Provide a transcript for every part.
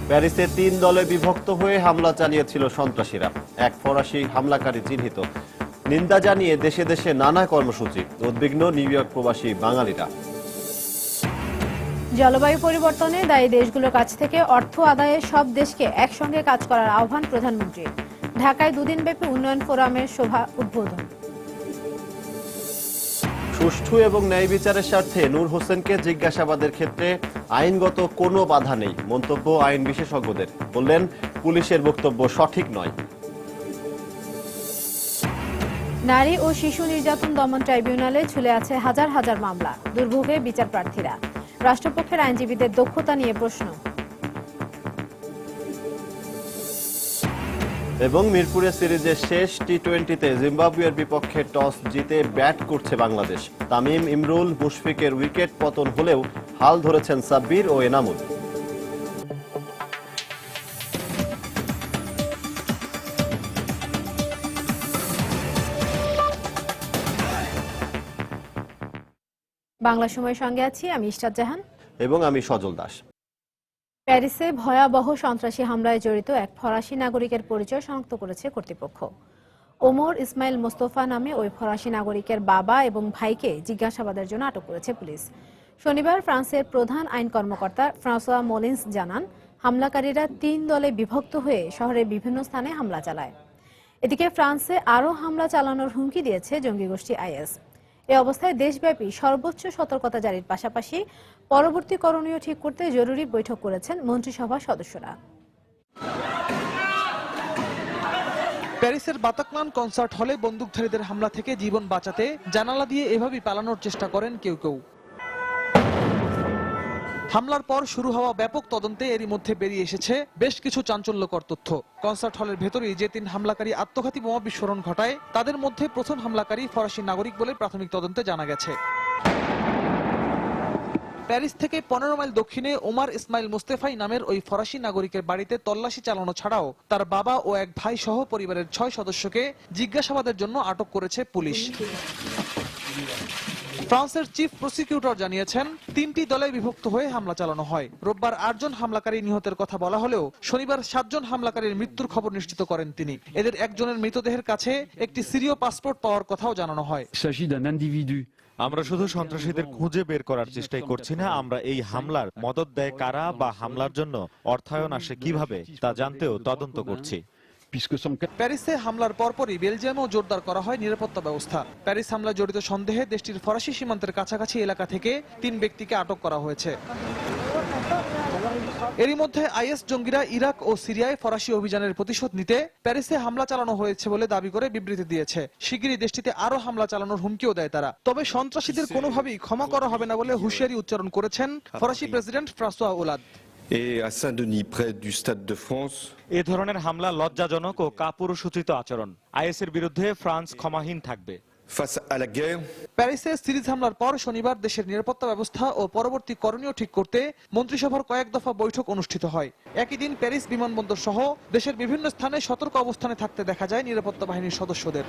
প্যারিসে ৩ দলে বিভক্ত হয়ে হামলা চালিয়েছিল সন্ত্রাসীরা। এক ফরাসি হামলাকারী চিহ্নিত। নিন্দা জানিয়ে দেশে দেশে নানা কর্মসূচি। উদ্বিগ্ন নিউ ইয়র্ক প্রবাসী বাঙালিরা। জলবায়ু পরিবর্তনে দায়ী দেশগুলোর কাছ থেকে অর্থ আদায়ে সব দেশকে একসঙ্গে কাজ করার আহ্বান প্রধানমন্ত্রীর। ঢাকায় দুদিনব্যাপী উন্নয়ন ফোরামের সভা উদ্বোধন। সুষ্ঠু এবং ন্যায় বিচারের স্বার্থে নূর হোসেনকে জিজ্ঞাসাবাদের ক্ষেত্রে আইনগত কোনো বাধা নেই, মন্তব্য আইন বিশেষজ্ঞদের। বললেন, পুলিশের বক্তব্য সঠিক নয়। নারী ও শিশু নির্যাতন দমন ট্রাইব্যুনালে ঝুলে আছে হাজার হাজার মামলা। দুর্ভোগে বিচার প্রার্থীরা। রাষ্ট্রপক্ষের আইনজীবীদের দক্ষতা নিয়ে প্রশ্ন। এবং মিরপুরে সিরিজের শেষ টি-20তে জিম্বাবুয়ের বিপক্ষে টস জিতে ব্যাট করছে বাংলাদেশ। তামিম, ইমরুল, মুশফিকের উইকেট পতন হলেও হাল ধরেছেন সাব্বির ও এনামুল। বাংলা সময়ের সঙ্গে আছি আমি ইশরাত জাহান এবং আমি সজল দাস। প্যারিসে ভয়াবহ সন্ত্রাসী হামলায় জড়িত এক ফরাসি নাগরিকের পরিচয় শনাক্ত করেছে কর্তৃপক্ষ। ওমর ইসমাইল মোস্তফা নামে ওই ফরাসি নাগরিকের বাবা এবং ভাইকে জিজ্ঞাসাবাদের জন্য আটক করেছে পুলিশ। শনিবার ফ্রান্সের প্রধান আইন কর্মকর্তা ফ্রাঁসোয়া মোলিন্স জানান, হামলাকারীরা ৩ দলে বিভক্ত হয়ে শহরের বিভিন্ন স্থানে হামলা চালায়। এদিকে ফ্রান্সে আরও হামলা চালানোর হুমকি দিয়েছে জঙ্গি গোষ্ঠী আইএস। এ অবস্থায় দেশব্যাপী সর্বোচ্চ সতর্কতা জারির পাশাপাশি পরবর্তী করণীয় ঠিক করতে জরুরি বৈঠক করেছেন মন্ত্রিসভার সদস্যরা। প্যারিসের বাতাক্লান কনসার্ট হলে বন্দুকধারীদের হামলা থেকে জীবন বাঁচাতে জানালা দিয়ে এভাবেই পালানোর চেষ্টা করেন কেউ কেউ। হামলার পর শুরু হওয়া ব্যাপক তদন্তে এরই মধ্যে বেরিয়ে এসেছে বেশ কিছু চাঞ্চল্যকর তথ্য। কনসার্ট হলের ভেতরেই যে ৩ হামলাকারী আত্মঘাতী বোমা বিস্ফোরণ ঘটায় তাদের মধ্যে প্রথম হামলাকারী ফরাসি নাগরিক বলে প্রাথমিক তদন্তে জানা গেছে। প্যারিস থেকে ১৫ মাইল দক্ষিণে ওমর ইসমাইল মোস্তফাই নামের ওই ফরাসি নাগরিকের বাড়িতে তল্লাশি চালানো ছাড়াও তার বাবা ও এক ভাই সহ পরিবারের ৬ সদস্যকে জিজ্ঞাসাবাদের জন্য আটক করেছে পুলিশ। ফ্রান্সের চিফ প্রসিকিউটর জানিয়েছেন, ৩টি দলে বিভক্ত হয়ে হামলা চালানো হয়। রোববার ৮ জন হামলাকারী নিহতের কথা বলা হলেও শনিবার ৭ জন হামলাকারীর মৃত্যুর খবর নিশ্চিত করেন তিনি। এদের একজনের মৃতদেহের কাছে একটি সিরীয় পাসপোর্ট পাওয়ার কথাও জানানো হয়। আমরা শুধু সন্ত্রাসীদের খুঁজে বের করার চেষ্টাই করছি না, আমরা এই হামলার মদদ দেয় কারা বা হামলার জন্য অর্থায়ন আসে কিভাবে তা জানতেও তদন্ত করছি। প্যারিসে হামলার পরপরই বেলজিয়ামেও জোরদার করা হয় নিরাপত্তা ব্যবস্থা। প্যারিস হামলায় জড়িত সন্দেহে দেশটির ফরাসি সীমান্তের কাছাকাছি এলাকা থেকে ৩ ব্যক্তিকে আটক করা হয়েছে। এরই মধ্যে আইএস জঙ্গিরা ইরাক ও সিরিয়ায় ফরাসি অভিযানের প্রতিশোধ নিতে প্যারিসে হামলা চালানো হয়েছে বলে দাবি করে বিবৃতি দিয়েছে। শিগগিরই দেশটিতে আরো হামলা চালানোর হুমকিও দেয় তারা। তবে সন্ত্রাসীদের কোনোভাবেই ক্ষমা করা হবে না বলে হুঁশিয়ারি উচ্চারণ করেছেন ফরাসি প্রেসিডেন্ট ফ্রাঁসোয়া ওলাদ। এ ধরনের হামলা লজ্জাজনক ও কাপুরুষোচিত আচরণ। আইএসের বিরুদ্ধে ফ্রান্স ক্ষমাহীন থাকবে। প্যারিসে সিরিজ হামলার পর শনিবার দেশের নিরাপত্তা ব্যবস্থা ও পরবর্তী করণীয় ঠিক করতে মন্ত্রিসভার কয়েক দফা বৈঠক অনুষ্ঠিত হয়। একই দিন প্যারিস বিমানবন্দর সহ দেশের বিভিন্ন স্থানে সতর্ক অবস্থানে থাকতে দেখা যায় নিরাপত্তা বাহিনীর সদস্যদের।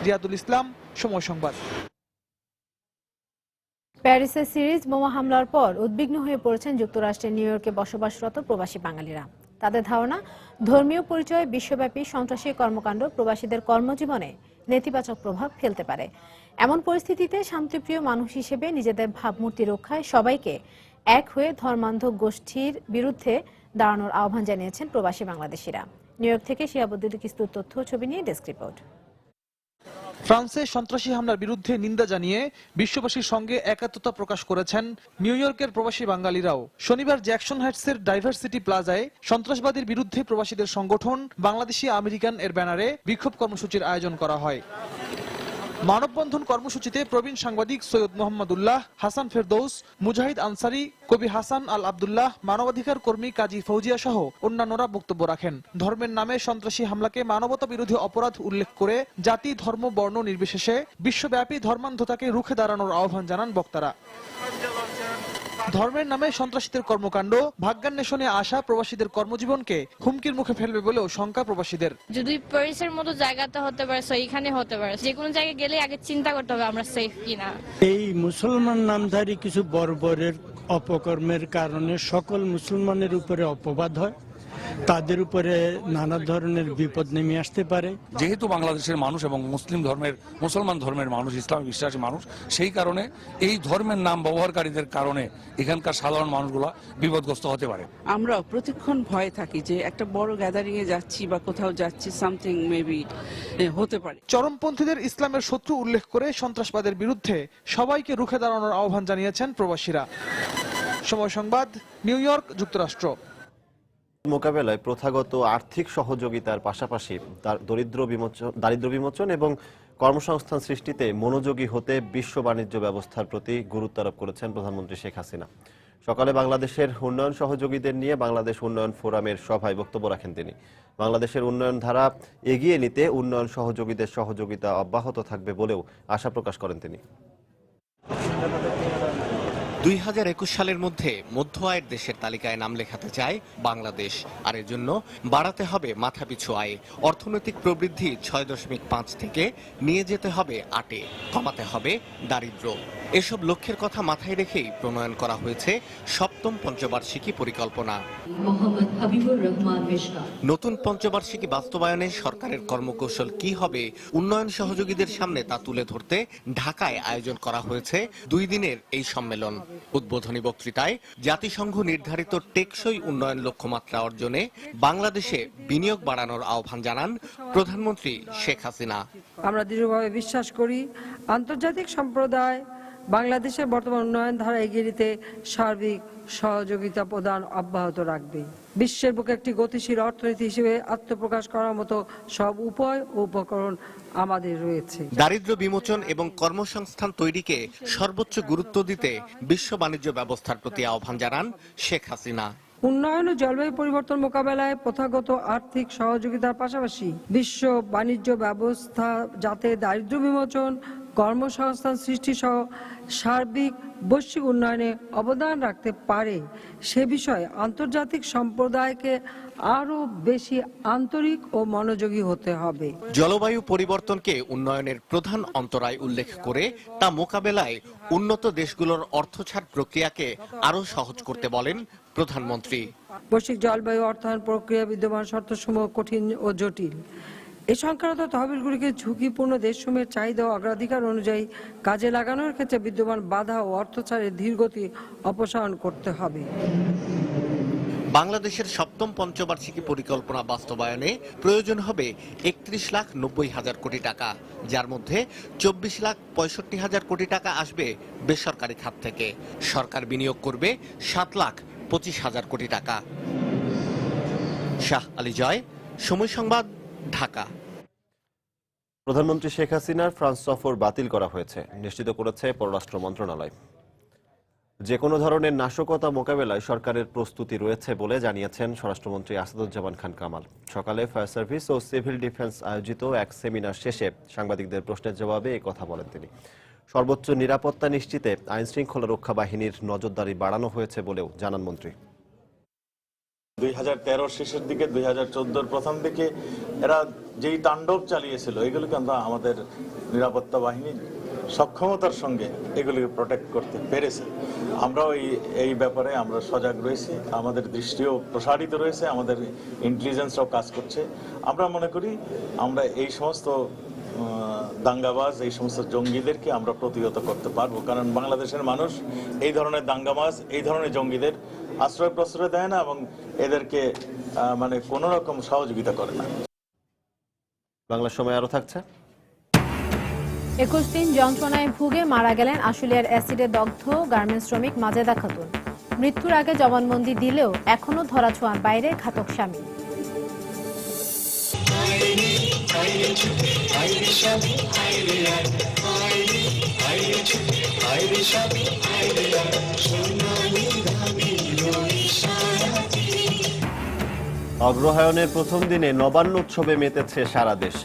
রিয়াদুল ইসলাম, সময় সংবাদ। প্যারিসে সিরিজ বোমা হামলার পর উদ্বিগ্ন হয়ে পড়েছেন যুক্তরাষ্ট্রের নিউ ইয়র্কে বসবাসরত প্রবাসী বাঙালিরা। তাদের ধারণা, ধর্মীয় পরিচয়ে বিশ্বব্যাপী সন্ত্রাসী কর্মকাণ্ড প্রবাসীদের কর্মজীবনে নেতিবাচক প্রভাব ফেলতে পারে। এমন পরিস্থিতিতে শান্তিপ্রিয় মানুষ হিসেবে নিজেদের ভাবমূর্তি রক্ষায় সবাইকে এক হয়ে ধর্মান্ধ গোষ্ঠীর বিরুদ্ধে দাঁড়ানোর আহ্বান জানিয়েছেন প্রবাসী বাংলাদেশিরা। নিউ ইয়র্ক থেকে শিহাবুদ্দিন কিস্তুর তথ্য ছবি নিয়ে ডেস্ক রিপোর্ট। ফ্রান্সে সন্ত্রাসী হামলার বিরুদ্ধে নিন্দা জানিয়ে বিশ্ববাসীর সঙ্গে একাত্মতা প্রকাশ করেছেন নিউ ইয়র্কের প্রবাসী বাঙালিরাও। শনিবার জ্যাকসন হাইটসের ডাইভার্সিটি প্লাজায় সন্ত্রাসবাদীর বিরুদ্ধে প্রবাসীদের সংগঠন বাংলাদেশি আমেরিকান এর ব্যানারে বিক্ষোভ কর্মসূচির আয়োজন করা হয়। মানববন্ধন কর্মসূচিতে প্রবীণ সাংবাদিক সৈয়দ মোহাম্মদুল্লাহ, হাসান ফেরদৌস, মুজাহিদ আনসারি, কবি হাসান আল আব্দুল্লাহ, মানবাধিকার কর্মী কাজী ফৌজিয়া সহ অন্যান্যরা বক্তব্য রাখেন। ধর্মের নামে সন্ত্রাসী হামলাকে মানবতা বিরোধী অপরাধ উল্লেখ করে জাতি, ধর্ম, বর্ণ নির্বিশেষে বিশ্বব্যাপী ধর্মান্ধতাকে রুখে দাঁড়ানোর আহ্বান জানান বক্তারা। ধর্মের নামে সন্ত্রাসীদের কর্মকাণ্ড ভাগ্যান্বেষণে আসা প্রবাসীদের কর্মজীবনকে হুমকির মুখে ফেলবে বলেও শঙ্কা প্রবাসীদের। যদি প্যারিসের মতো জায়গাতে হতে পারে, সেইখানে হতে পারে, যে কোনো জায়গায় গেলে আগে চিন্তা করতে হবে আমরা সেফ কিনা। এই মুসলমান নামধারী কিছু বর্বরের অপকর্মের কারণে সকল মুসলমানের উপরে অপবাদ হয়, তাদের উপরে নানা ধরনের বিপদ নেমে আসতে পারে। যেহেতু বাংলাদেশের মানুষ এবং মুসলমান ধর্মের মানুষ, ইসলাম বিশ্বাসী মানুষ, সেই কারণে এই ধর্মের নাম ব্যবহারকারীদের কারণে এখানকার সাধারণ মানুষগুলো বিপদগ্রস্ত হতে পারে। আমরা প্রতিক্ষণ ভয়ে থাকি যে একটা বড় গ্যাদারিং এ যাচ্ছি বা কোথাও যাচ্ছি, সামথিং মেবি হতে পারে। চরমপন্থীদের ইসলামের শত্রু উল্লেখ করে সন্ত্রাসবাদের বিরুদ্ধে সবাইকে রুখে দাঁড়ানোর আহ্বান জানিয়েছেন প্রবাসীরা। সময় সংবাদ, নিউ ইয়র্ক, যুক্তরাষ্ট্র। মোকাবেলায় প্রথাগত আর্থিক সহযোগিতার পাশাপাশি দারিদ্র্য বিমোচন এবং কর্মসংস্থান সৃষ্টিতে মনোযোগী হতে বিশ্ব বাণিজ্য ব্যবস্থার প্রতি গুরুত্ব আরোপ করেছেন প্রধানমন্ত্রী শেখ হাসিনা। সকালে বাংলাদেশের উন্নয়ন সহযোগীদের নিয়ে বাংলাদেশ উন্নয়ন ফোরামের সভায় বক্তব্য রাখেন তিনি। বাংলাদেশের উন্নয়ন ধারা এগিয়ে নিতে উন্নয়ন সহযোগীদের সহযোগিতা অব্যাহত থাকবে বলেও আশা প্রকাশ করেন তিনি। 2021 সালের মধ্যে মধ্য আয়ের দেশের তালিকায় নাম লেখাতে চায় বাংলাদেশ, আর এর জন্য বাড়াতে হবে মাথাপিছু আয়। অর্থনৈতিক প্রবৃদ্ধি 6.5 থেকে নিয়ে যেতে হবে 8-এ, কমাতে হবে দারিদ্র্য। এসব লক্ষ্যের কথা মাথায় রেখেই প্রণয়ন করা হয়েছে 7ম পঞ্চবার্ষিকী পরিকল্পনা। নতুন পঞ্চবার্ষিকী বাস্তবায়নে সরকারের কর্মকৌশল কি হবে, উন্নয়ন সহযোগীদের সামনে তা তুলে ধরতে ঢাকায় আয়োজন করা হয়েছে 2 দিনের এই সম্মেলন। উদ্বোধনী বক্তৃতায় জাতিসংঘ নির্ধারিত টেকসই উন্নয়ন লক্ষ্যমাত্রা অর্জনে বাংলাদেশে বিনিয়োগ বাড়ানোর আহ্বান জানান প্রধানমন্ত্রী শেখ হাসিনা। আমরা দৃঢ়ভাবে বিশ্বাস করি আন্তর্জাতিক সম্প্রদায় বাংলাদেশের বর্তমান উন্নয়ন ধারা এগিয়ে নিতে সার্বিক সহযোগিতা প্রদান অব্যাহত রাখবে। বিশ্বের বুকে একটি গতিশীল অর্থনীতি হিসেবে আত্মপ্রকাশ করার মতো সব উপায় ও উপকরণ আমাদের রয়েছে। দারিদ্র্য বিমোচন এবং কর্মসংস্থান তৈরিকে সর্বোচ্চ গুরুত্ব দিতে বিশ্ব বাণিজ্য ব্যবস্থার প্রতি আহ্বান জানান শেখ হাসিনা। উন্নয়ন ও জলবায়ু পরিবর্তন মোকাবেলায় প্রথাগত আর্থিক সহযোগিতার পাশাপাশি বিশ্ব বাণিজ্য ব্যবস্থা যাতে দারিদ্র্য বিমোচন, কর্মসংস্থান সৃষ্টি সহ সার্বিক বৈশ্বিক উন্নয়নে অবদান রাখতে পারে সে বিষয়ে আন্তর্জাতিক সম্প্রদায়কে আরো বেশি আন্তরিক ও মনোযোগী হতে হবে। জলবায়ু পরিবর্তনকে উন্নয়নের প্রধান অন্তরায় উল্লেখ করে তা মোকাবেলায় উন্নত দেশগুলোর অর্থছাড় প্রক্রিয়াকে আরো সহজ করতে বলেন প্রধানমন্ত্রী। বৈশ্বিক জলবায়ু অর্থায়ন প্রক্রিয়া বিদ্যমান শর্তসমূহ কঠিন ও জটিল। এই সংক্রান্ত তহবিলগুলিকে ঝুঁকিপূর্ণ দেশসমূহের চাহিদা ও অগ্রাধিকার অনুযায়ী কাজে লাগানোর ক্ষেত্রে বিদ্যমান বাধা ও অর্থছাড়ের ধীরগতি অপসারণ করতে হবে। বাংলাদেশের 7ম পঞ্চবার্ষিকী পরিকল্পনা বাস্তবায়নে প্রয়োজন হবে 31,90,000 কোটি টাকা, যার মধ্যে 24,65,000 কোটি টাকা আসবে বেসরকারি খাত থেকে। সরকার বিনিয়োগ করবে 7,25,000 কোটি টাকা। শাহ আলী জয়, সময় সংবাদ, ঢাকা। প্রধানমন্ত্রী শেখ হাসিনার ফ্রান্স সফর বাতিল করা হয়েছে, নিশ্চিত করেছে পররাষ্ট্র মন্ত্রণালয়। যে কোনো ধরনের নাশকতা মোকাবেলায় সরকারের প্রস্তুতি রয়েছে বলে জানিয়েছেন স্বরাষ্ট্রমন্ত্রী আসাদুজ্জামান খান কামাল। সকালে ফায়ার সার্ভিস ও সিভিল ডিফেন্স আয়োজিত এক সেমিনার শেষে সাংবাদিকদের প্রশ্নের জবাবে এই কথা বলেন তিনি। সর্বোচ্চ নিরাপত্তা নিশ্চিতে আইন শৃঙ্খলা রক্ষা বাহিনীর নজরদারি বাড়ানো হয়েছে বলেও জানান মন্ত্রী। 2013 শেষের দিকে 2014 প্রথম দিকে এরা যেই তাণ্ডব চালিয়েছিল, এগুলোকে আমরা আমাদের নিরাপত্তা বাহিনী সক্ষমতার সঙ্গে এগুলিকে প্রোটেক্ট করতে পেরেছে। আমরাও এই ব্যাপারে আমরা সজাগ রয়েছি, আমাদের দৃষ্টিও প্রসারিত রয়েছে, আমাদের ইন্টেলিজেন্সরাও কাজ করছে। আমরা মনে করি আমরা এই সমস্ত দাঙ্গাবাজ, এই সমস্ত জঙ্গিদেরকে আমরা প্রতিহত করতে পারবো, কারণ বাংলাদেশের মানুষ এই ধরনের দাঙ্গাবাজ, এই ধরনের জঙ্গিদের আশ্রয় প্রশ্রয় দেয় না এবং এদেরকে মানে কোনো রকম সহযোগিতা করে না। বাংলার সময় আরো থাকছে। 21 দিন যন্ত্রণায় ভুগে মারা গেলেন আশুলিয়ার অ্যাসিডে দগ্ধ গার্মেন্টস শ্রমিক মাজেদা খাতুন। মৃত্যুর আগে জবানবন্দি দিলেও এখনো ধরাছোঁয়ার বাইরে ঘাতক স্বামী। অগ্রহায়ণের প্রথম দিনে নবান্ন উৎসবে মেতেছে সারা দেশ।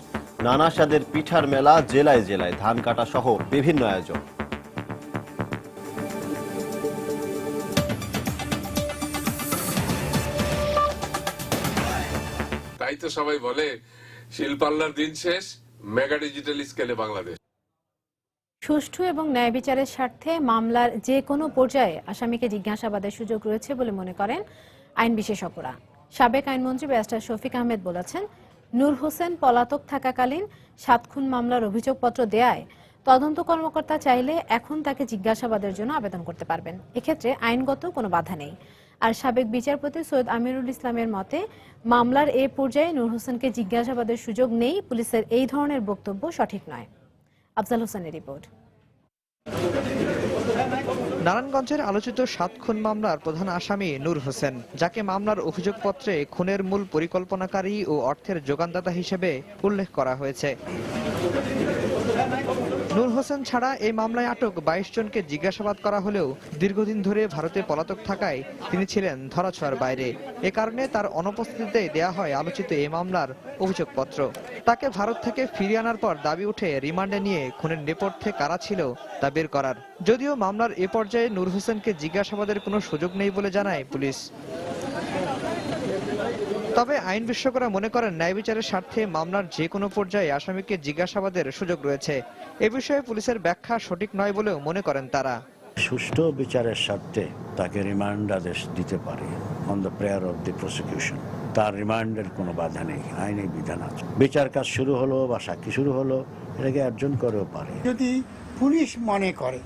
নানা স্বাদের পিঠার মেলা, জেলায় জেলায় ধান কাটা সহ বিভিন্ন আয়োজন। তাই তো সবাই বলে শিল্পাল্লার দিন শেষ, মেগা ডিজিটাল স্কেলে বাংলাদেশ। সুষ্ঠু এবং ন্যায় বিচারের স্বার্থে মামলার যে কোনো পর্যায়ে আসামিকে জিজ্ঞাসাবাদের সুযোগ রয়েছে বলে মনে করেন আইন বিশেষজ্ঞরা। সাবেক আইনমন্ত্রী ব্যারিস্টার শফিক আহমেদ বলেছেন, নূর হোসেন পলাতক থাকাকালীন 7 খুন মামলার অভিযোগপত্র দেয়ায় তদন্ত কর্মকর্তা চাইলে এখন তাকে জিজ্ঞাসাবাদের জন্য আবেদন করতে পারবেন। এক্ষেত্রে আইনগত কোনো বাধা নেই। আর সাবেক বিচারপতি সৈয়দ আমিরুল ইসলামের মতে, মামলার এ পর্যায়ে নূর হোসেনকে জিজ্ঞাসাবাদের সুযোগ নেই। পুলিশের এই ধরনের বক্তব্য সঠিক নয়। আফজাল হোসেনের রিপোর্ট। নারায়ণগঞ্জের আলোচিত 7 খুন মামলার প্রধান আসামি নূর হোসেন, যাকে মামলার অভিযোগপত্রে খুনের মূল পরিকল্পনাকারী ও অর্থের যোগানদাতা হিসেবে উল্লেখ করা হয়েছে। নূর হোসেন ছাড়া এই মামলায় আটক 22 জনকে জিজ্ঞাসাবাদ করা হলেও দীর্ঘদিন ধরে ভারতে পলাতক থাকায় তিনি ছিলেন ধরাছোঁয়ার বাইরে। এ কারণে তার অনুপস্থিতিতে দেয়া হয় আলোচিত এই মামলার অভিযোগপত্র। তাকে ভারত থেকে ফিরিয়ে আনার পর দাবি উঠে রিমান্ডে নিয়ে খুনের নেপথ্যে কারা ছিল তা বের করার। যদিও মামলার এ পর্যায়ে নূর হোসেনকে জিজ্ঞাসাবাদের কোনো সুযোগ নেই বলে জানায় পুলিশ। তবে আইন বিশেষজ্ঞরা মনে করেন, ন্যায় বিচারের স্বার্থে মামলার যে কোনো পর্যায়ে আসামিকে জিজ্ঞাসাবাদের সুযোগ রয়েছে। এ বিষয়ে পুলিশের ব্যাখ্যা সঠিক নয় বলেও মনে করেন তারা। সুষ্ঠু বিচারের স্বার্থে তাকে রিমান্ড আদেশ দিতে পারে on the prayer of the prosecution. তার রিমান্ডের কোনো বাধা নেই, আইনি বিধান আছে। বিচার কাজ শুরু হলো বা সাক্ষী শুরু হলো, এটাকে অর্জন করেও পারে। যদি পুলিশ মনে করে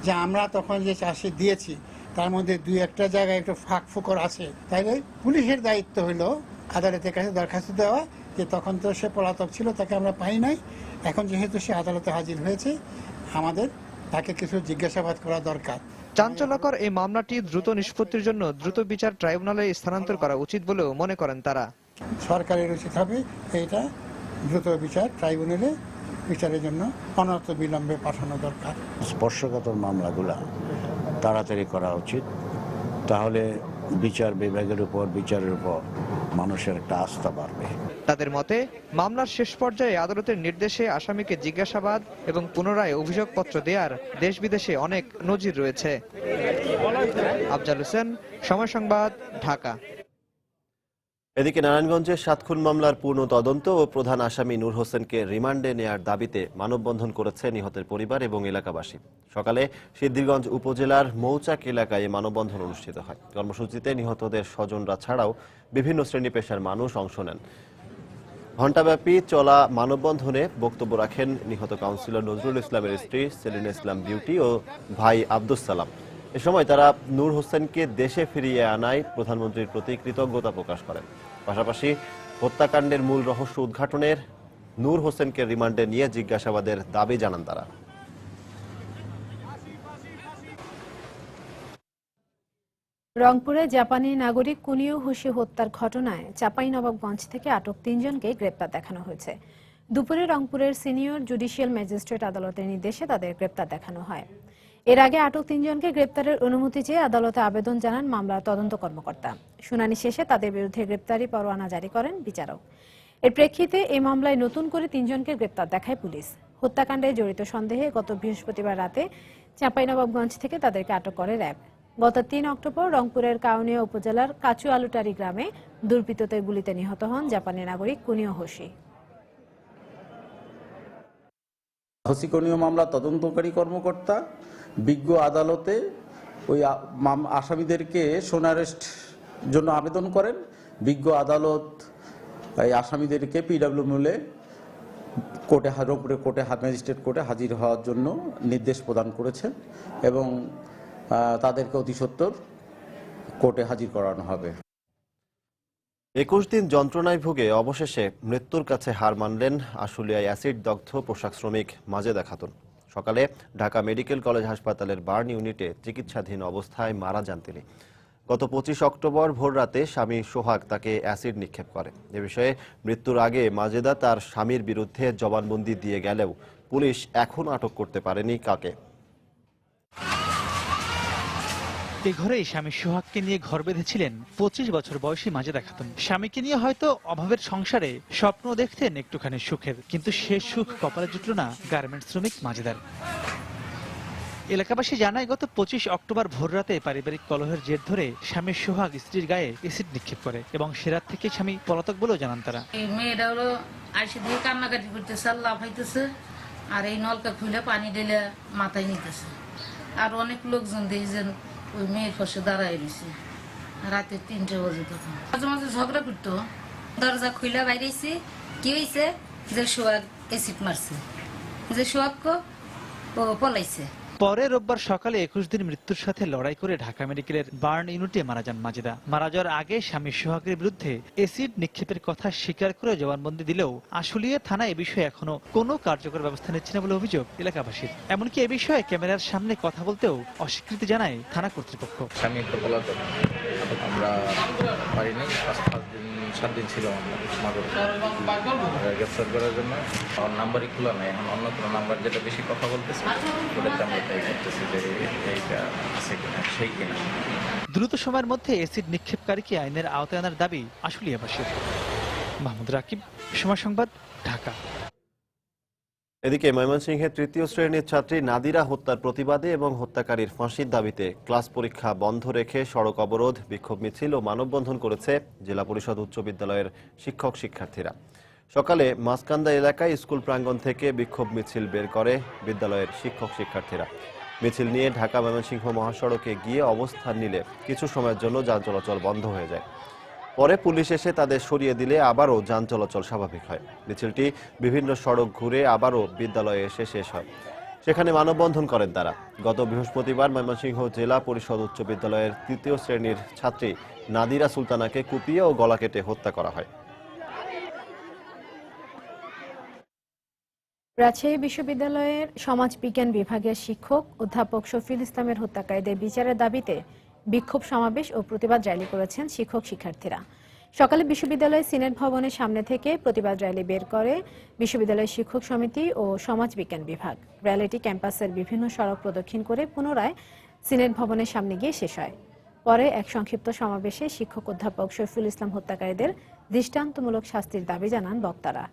যে আমরা তখন যে চাষে দিয়েছি তার মধ্যে 2-1টা জায়গায় একটু ফাঁক ফোকর আছে, তাইলে পুলিশের দায়িত্ব হলো আদালতের কাছে দরখাস্ত দেওয়া যে তখন তো সে পলাতক ছিল, তাকে আমরা পাই নাই, এখন যেহেতু সে আদালতে হাজির হয়েছে আমাদের তাকে কিছু জিজ্ঞাসাবাদ করা দরকার। চাঞ্চল্যকর এই মামলাটি দ্রুত নিষ্পত্তির জন্য দ্রুত বিচার ট্রাইব্যুনালে স্থানান্তর করা উচিত বলেও মনে করেন তারা। সরকারের উচিত হবে এইটা দ্রুত বিচার ট্রাইব্যুনালে বিচারের জন্য অনন্ত বিলম্বে পাঠানো দরকার। স্পর্শকাতর মামলাগুলা তাড়াতাড়ি করা উচিত, তাহলে বিচার বিভাগের উপর, বিচারের উপর মানুষের একটা আস্থা বাড়বে। তাদের মতে, মামলার শেষ পর্যায়ে আদালতের নির্দেশে আসামিকে জিজ্ঞাসাবাদ এবং পুনরায় অভিযোগপত্র দেওয়ার দেশ বিদেশে অনেক নজির রয়েছে। আফজাল হোসেন, সময় সংবাদ, ঢাকা। এদিকে নারায়ণগঞ্জের 7 খুন মামলার পূর্ণ তদন্ত ও প্রধান আসামি নূর হোসেনকে রিমান্ডে নেয়ার দাবিতে মানববন্ধন করেছে নিহতের পরিবার এবং এলাকাবাসী। সকালে সিদ্ধিরগঞ্জ উপজেলার মৌচাক এলাকায় মানববন্ধন অনুষ্ঠিত হয়। কর্মসূচিতে নিহতদের স্বজনরা ছাড়াও বিভিন্ন শ্রেণী পেশার মানুষ অংশ নেন। ঘণ্টাব্যাপী চলা মানববন্ধনে বক্তব্য রাখেন নিহত কাউন্সিলর নজরুল ইসলামের স্ত্রী সেলিনা ইসলাম বিউটি ও ভাই আব্দুস সালাম। এ সময় তারা নূর হোসেনকে দেশে ফিরিয়ে আনায় প্রধানমন্ত্রীর প্রতি কৃতজ্ঞতা প্রকাশ করেন। পাশাপাশি হত্যাকাণ্ডের মূল রহস্য উদ্ঘাটনের, নূর হোসেনকে রিমান্ডে নিয়ে জিজ্ঞাসাবাদের দাবি জানান তারা। রংপুরে জাপানি নাগরিক কুনিও হোশি হত্যার ঘটনায় চাঁপাইনবাবগঞ্জ থেকে আটক 3 জনকে গ্রেপ্তার দেখানো হয়েছে। দুপুরে রংপুরের সিনিয়র জুডিশিয়াল ম্যাজিস্ট্রেট আদালতের নির্দেশে তাদের গ্রেপ্তার দেখানো হয়। এর আগে আটক 3 জনকে গ্রেপ্তারের অনুমতি চেয়ে আদালতে আবেদন জানান মামলার তদন্ত কর্মকর্তা। শুনানি শেষে তাদের বিরুদ্ধে গ্রেপ্তারি পরোয়ানা জারি করেন বিচারক। এর প্রেক্ষিতে এই মামলায় নতুন করে 3 জনকে গ্রেপ্তার দেখায় পুলিশ। হত্যাকাণ্ডে জড়িত সন্দেহে গত বৃহস্পতিবার রাতে চাঁপাইনবাবগঞ্জ থেকে তাদেরকে আটক করে র্যাব। গত 3 অক্টোবর রংপুরের কাউনিয়া উপজেলার কাচু আলুটারি গ্রামে দুর্বৃত্তদের গুলিতে নিহত হন জাপানি নাগরিক কুনিও হোশি। হসিকনীয় মামলা তদন্তকারী কর্মকর্তা বিজ্ঞ আদালতে ওই আসামিদেরকে সোন অ্যারেস্ট জন্য আবেদন করেন। বিজ্ঞ আদালত এই আসামিদেরকে পিডব্লিউ মূলে কোর্টে ম্যাজিস্ট্রেট কোর্টে হাজির হওয়ার জন্য নির্দেশ প্রদান করেছেন এবং তাদেরকে অতি সত্বর কোর্টে হাজির করানো হবে। 21 দিন যন্ত্রণায় ভুগে অবশেষে মৃত্যুর কাছে হার মানলেন আশুলিয়ায় অ্যাসিড দগ্ধ পোশাক শ্রমিক মাজেদা খাতুন। সকালে ঢাকা মেডিকেল কলেজ হাসপাতালের বার্ন ইউনিটে চিকিৎসাধীন অবস্থায় মারা যান তিনি। গত 25 অক্টোবর ভোররাতে স্বামী সোহাগ তাকে অ্যাসিড নিক্ষেপ করে। এ বিষয়ে মৃত্যুর আগে মাজেদা তার স্বামীর বিরুদ্ধে জবানবন্দি দিয়ে গেলেও পুলিশ এখনো আটক করতে পারেনি কাকে। এই ঘরেই স্বামী সোহাগকে নিয়ে ঘর বেঁধেছিলেন 25 বছর বয়সী মাজেদা খাতুন। স্বামীকে নিয়ে হয়তো অভাবের সংসারে স্বপ্ন দেখতেন একটুখানি সুখের, কিন্তু সে সুখ কপালে জুটল না গার্মেন্টস শ্রমিক মাজেদার। এলাকাবাসী জানায়, গত 25 অক্টোবর ভোররাতে পারিবারিক কলহের জের ধরে স্বামী সোহাগ স্ত্রীর গায়ে এসিড নিক্ষেপ করে এবং সে রাত থেকে স্বামী পলাতক বলেও জানান তারা। মেয়েটা হলো আইসি দিয়ে কান্নাকাটি করতেছে, আল্লাহ পাইতেছে, আর এই নলকা খুলে পানি ঢেলে মাথায় নিতেছে। আর অনেক লোকজন দেখছেন ওই মেয়ের পাশে দাঁড়ায় দিছে রাতে 3টে বাজে। তখন মাঝে মাঝে ঝগড়া করতো। দরজা খুলে বাইরেছি, কি হয়েছে যে সোহাগ এসিড মারছে, যে সোহাগ ও পলাইছে। পরে রোববার সকালে 21 দিন মৃত্যুর সাথে লড়াই করে ঢাকা মেডিকেলের বার্ন ইউনিটে মারা যান মাজেদা। মারা যাওয়ার আগে স্বামী সোহাগের বিরুদ্ধে এসিড নিক্ষেপের কথা স্বীকার করে জবানবন্দি দিলেও আশুলিয়া থানা এ বিষয়ে এখনো কোনো কার্যকর ব্যবস্থা নিচ্ছে না বলে অভিযোগ এলাকাবাসীর। এমনকি এ বিষয়ে ক্যামেরার সামনে কথা বলতেও অস্বীকৃতি জানায় থানা কর্তৃপক্ষ। স্বামী একটু পলাতক, আমরা পারিনি। 7 দিন ছিল গ্রেফতার করার জন্য। আমার নাম্বারই খোলা নাই, এখন অন্য কোনো নাম্বার যেটা বেশি কথা বলতেছে ওটাতে আমরা তাই করতেছি যে এইটা আছে কিনা সেই কিনা। দ্রুত সময়ের মধ্যে এসিড নিক্ষেপকারীকে আইনের আওতায় আনার দাবি আশুলিয়াবাসীর। মাহমুদ রাকিব, সময় সংবাদ, ঢাকা। এদিকে ময়মনসিংহের 3য় শ্রেণীর ছাত্রী নাদিরা হত্যার প্রতিবাদে এবং হত্যাকারীর ফাঁসির দাবিতে ক্লাস পরীক্ষা বন্ধ রেখে সড়ক অবরোধ, বিক্ষোভ মিছিল ও মানববন্ধন করেছে জেলা পরিষদ উচ্চ বিদ্যালয়ের শিক্ষক শিক্ষার্থীরা। সকালে মাসকান্দা এলাকায় স্কুল প্রাঙ্গণ থেকে বিক্ষোভ মিছিল বের করে বিদ্যালয়ের শিক্ষক শিক্ষার্থীরা। মিছিল নিয়ে ঢাকা ময়মনসিংহ মহাসড়কে গিয়ে অবস্থান নিলে কিছু সময়ের জন্য যান চলাচল বন্ধ হয়ে যায়। পরে পুলিশ এসে তাদের সরিয়ে দিলে আবারও যান চলাচল স্বাভাবিক হয়। মিছিলটি বিভিন্ন সড়ক ঘুরে আবারও বিদ্যালয়ে এসে শেষ হয়। সেখানে মানববন্ধন করেন তারা। গত বৃহস্পতিবার ময়মনসিংহ জেলা পরিষদ উচ্চ বিদ্যালয়ের 3য় শ্রেণীর ছাত্রী নাদিরা সুলতানাকে কুপিয়ে ও গলা কেটে হত্যা করা হয়। রাজশাহী বিশ্ববিদ্যালয়ের সমাজবিজ্ঞান বিভাগের শিক্ষক অধ্যাপক শফিউল ইসলামের হত্যাকারীদের বিচারের দাবিতে বিক্ষোভ সমাবেশ ও প্রতিবাদ র্যালি করেছেন শিক্ষক শিক্ষার্থীরা। সকালে বিশ্ববিদ্যালয়ের সিনেট ভবনের সামনে থেকে প্রতিবাদ র্যালি বের করে বিশ্ববিদ্যালয়ের শিক্ষক সমিতি ও সমাজবিজ্ঞান বিভাগ। র্যালিটি ক্যাম্পাসের বিভিন্ন সড়ক প্রদক্ষিণ করে পুনরায় সিনেট ভবনের সামনে গিয়ে শেষ হয়। পরে এক সংক্ষিপ্ত সমাবেশে শিক্ষক অধ্যাপক শফিউল ইসলাম হত্যাকারীদের দৃষ্টান্তমূলক শাস্তির দাবি জানান বক্তারা।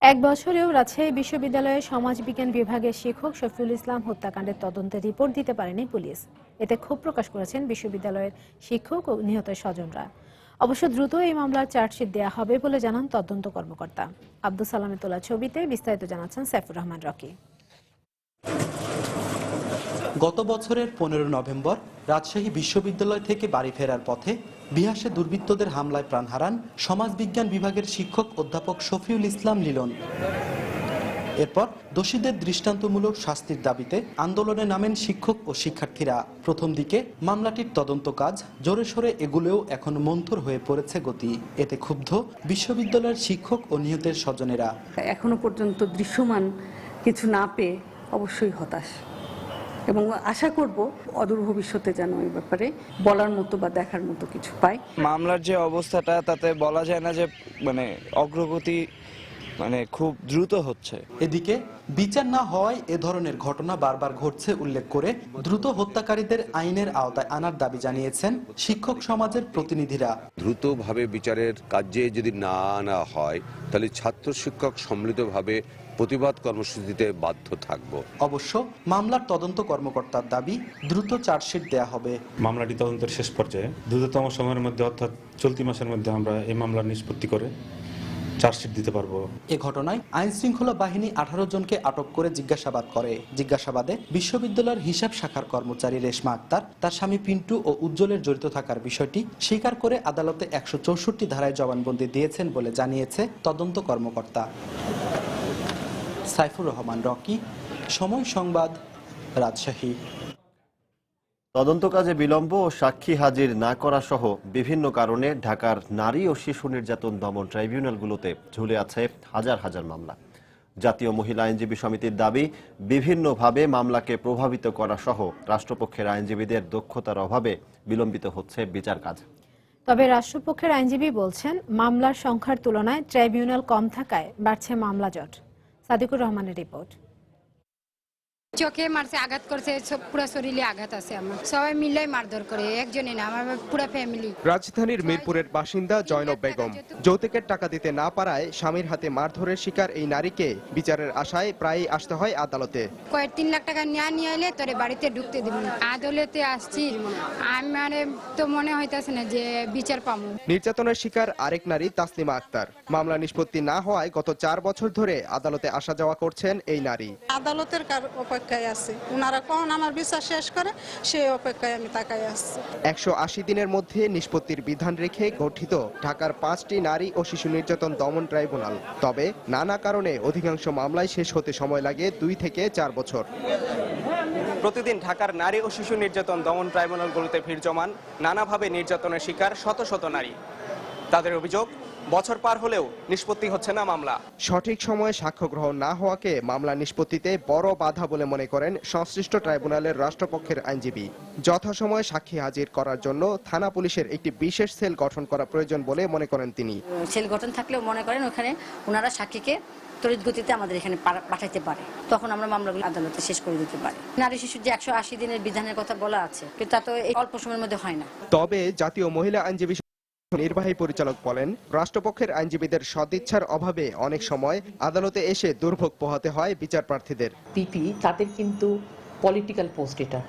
এক বছরেও রাজশাহী বিশ্ববিদ্যালয়ের সমাজবিজ্ঞান বিভাগের শিক্ষক শফিউল ইসলাম হত্যাকাণ্ডের তদন্তের রিপোর্ট দিতে পারেনি পুলিশ। এতে ক্ষোভ প্রকাশ করেছেন বিশ্ববিদ্যালয়ের শিক্ষক ও নিহতের স্বজনরা। অবশ্য দ্রুত এই মামলার চার্জশিট দেওয়া হবে বলে জানান তদন্ত কর্মকর্তা। আব্দুল সালামের তোলা ছবিতে বিস্তারিত জানাচ্ছেন সাইফুর রহমান রকি। গত বছরের 15 নভেম্বর রাজশাহী বিশ্ববিদ্যালয় থেকে বাড়ি ফেরার পথে বিহাসে দুর্বৃত্তদের হামলায় প্রাণ হারান সমাজবিজ্ঞান বিভাগের শিক্ষক অধ্যাপক শফিউল ইসলাম লিলন। এরপর দোষীদের দৃষ্টান্তমূলক শাস্তির দাবিতে আন্দোলনে নামেন শিক্ষক ও শিক্ষার্থীরা। প্রথম দিকে মামলাটির তদন্ত কাজ জোরে সোরে এগুলেও এখন মন্থর হয়ে পড়েছে গতি। এতে ক্ষুব্ধ বিশ্ববিদ্যালয়ের শিক্ষক ও নিহতের স্বজনেরা। এখনো পর্যন্ত দৃশ্যমান কিছু না পেয়ে অবশ্যই হতাশ এবং আশা করব অদূর ভবিষ্যতে যেন এই ব্যাপারে বলার মতো বা দেখার মতো কিছু পাই। মামলার যে অবস্থাটা তাতে বলা যায় না যে অগ্রগতি খুব দ্রুত হচ্ছে। এদিকে বিচার না হওয়ায় এ ধরনের ঘটনা বারবার ঘটছে উল্লেখ করে দ্রুত হত্যাকারীদের আইনের আওতায় আনার দাবি জানিয়েছেন শিক্ষক সমাজের প্রতিনিধিরা। দ্রুতভাবে বিচারের কার্যে যদি না আনা হয় তাহলে ছাত্র শিক্ষক সম্মিলিতভাবে প্রতিবাদ কর্মসূচিতে বাধ্য থাকব। অবশ্য মামলার তদন্ত কর্মকর্তার দাবি দ্রুত চার্জশিট দেয়া হবে। মামলাটি তদন্তের শেষ পর্যায়ে দ্রুততম সময়ের মধ্যে অর্থাৎ চলতি মাসের মধ্যে আমরা এই মামলার নিষ্পত্তি করে চার্জশিট দিতে পারবো। এ ঘটনায় আইন শৃঙ্খলা বাহিনী 18 জনকে আটক করে জিজ্ঞাসাবাদ করে। জিজ্ঞাসাবাদে বিশ্ববিদ্যালয়ের হিসাব শাখার কর্মচারী রেশমা আক্তার তার স্বামী পিন্টু ও উজ্জ্বলের জড়িত থাকার বিষয়টি স্বীকার করে আদালতে 164 ধারায় জবানবন্দি দিয়েছেন বলে জানিয়েছে তদন্ত কর্মকর্তা। সাইফুর রহমান রকি, সময় সংবাদ, রাজশাহী। তদন্ত কাজে বিলম্ব ও সাক্ষী হাজির না করা সহ বিভিন্ন কারণে ঢাকার নারী ও শিশু নির্যাতন দমন ট্রাইব্যুনালগুলোতে ঝুলে আছে হাজার হাজার মামলা। জাতীয় মহিলা আইনজীবী সমিতির দাবি, বিভিন্নভাবে মামলাকে প্রভাবিত করা সহ রাষ্ট্রপক্ষের আইনজীবীদের দক্ষতার অভাবে বিলম্বিত হচ্ছে বিচার কাজ। তবে রাষ্ট্রপক্ষের আইনজীবী বলছেন, মামলার সংখ্যার তুলনায় ট্রাইব্যুনাল কম থাকায় বাড়ছে মামলা জট। সাদিকুর রহমানের রিপোর্ট। চোখে মারছে, আঘাত করছে, পুরো শরীরে আঘাত আছে। আমার সবাই মিলে মারধর করে, একজনই না, আমার পুরো ফ্যামিলি। রাজধানীর মিরপুরের বাসিন্দা জয়নব বেগম যৌতুকের টাকা দিতে না পারায় স্বামীর হাতে মারধরের শিকার এই নারীকে বিচারের আশায় প্রায়ই আসতে হয় আদালতে। কয়েক 3 লাখ টাকা নিয়ে এলে তোরে বাড়িতে ঢুকতে দিব না। আদালতে আসছি, আমার তো মনে হইতাছে না যে বিচার পাবো। নির্যাতনের শিকার আরেক নারী তাসলিমা আক্তার। মামলা নিষ্পত্তি না হওয়ায় গত 4 বছর ধরে আদালতে আসা যাওয়া করছেন এই নারী। আদালতের অপেক্ষায় আছে, ওনারা কোন আমার বিচার শেষ করে সেই অপেক্ষায় আমি তাকাই আছি। 180 দিনের মধ্যে নিষ্পত্তির বিধান রেখে গঠিত ঢাকার 5টি নারী ও শিশু নির্যাতন দমন ট্রাইব্যুনাল। তবে নানা কারণে অধিকাংশ মামলায় শেষ হতে সময় লাগে 2 থেকে 4 বছর। প্রতিদিন ঢাকার নারী ও শিশু নির্যাতন দমন ট্রাইব্যুনালগুলোতে ভিড় জমান নানাভাবে নির্যাতনের শিকার শত শত নারী। তাদের অভিযোগ, বছর পার হলেও নিষ্পত্তি হচ্ছে না মামলা। সঠিক সময়ে সাক্ষ্য গ্রহণ না হওয়াকে মামলা নিষ্পত্তিতে বড় বাধা বলে মনে করেন সংশ্লিষ্ট ট্রাইব্যুনালের রাষ্ট্রপক্ষের আইনজীবী। যথাসময়ে সাক্ষী হাজির করার জন্য থানা পুলিশের একটি বিশেষ সেল গঠন করা প্রয়োজন বলে মনে করেন তিনি। সেল গঠন থাকলেও মনে করেন ওখানে ওনারা সাক্ষীকে তড়িৎ গতিতে আমাদের এখানে পাঠাইতে পারে, তখন আমরা মামলাগুলো আদালতে শেষ করে দিতে পারি। নারী শিশুর যে 180 দিনের বিধানের কথা বলা আছে, কিন্তু তা তো এই অল্প সময়ের মধ্যে হয় না। তবে জাতীয় মহিলা আইনজীবী নির্বাহী পরিচালক বলেন, রাষ্ট্রপক্ষের আইনজীবীদের সদিচ্ছার অভাবে অনেক সময় আদালতে এসে দুর্ভোগ পোহাতে হয় বিচার প্রার্থীদের। পিপি তাদের কিন্তু পলিটিক্যাল পোস্ট, এটা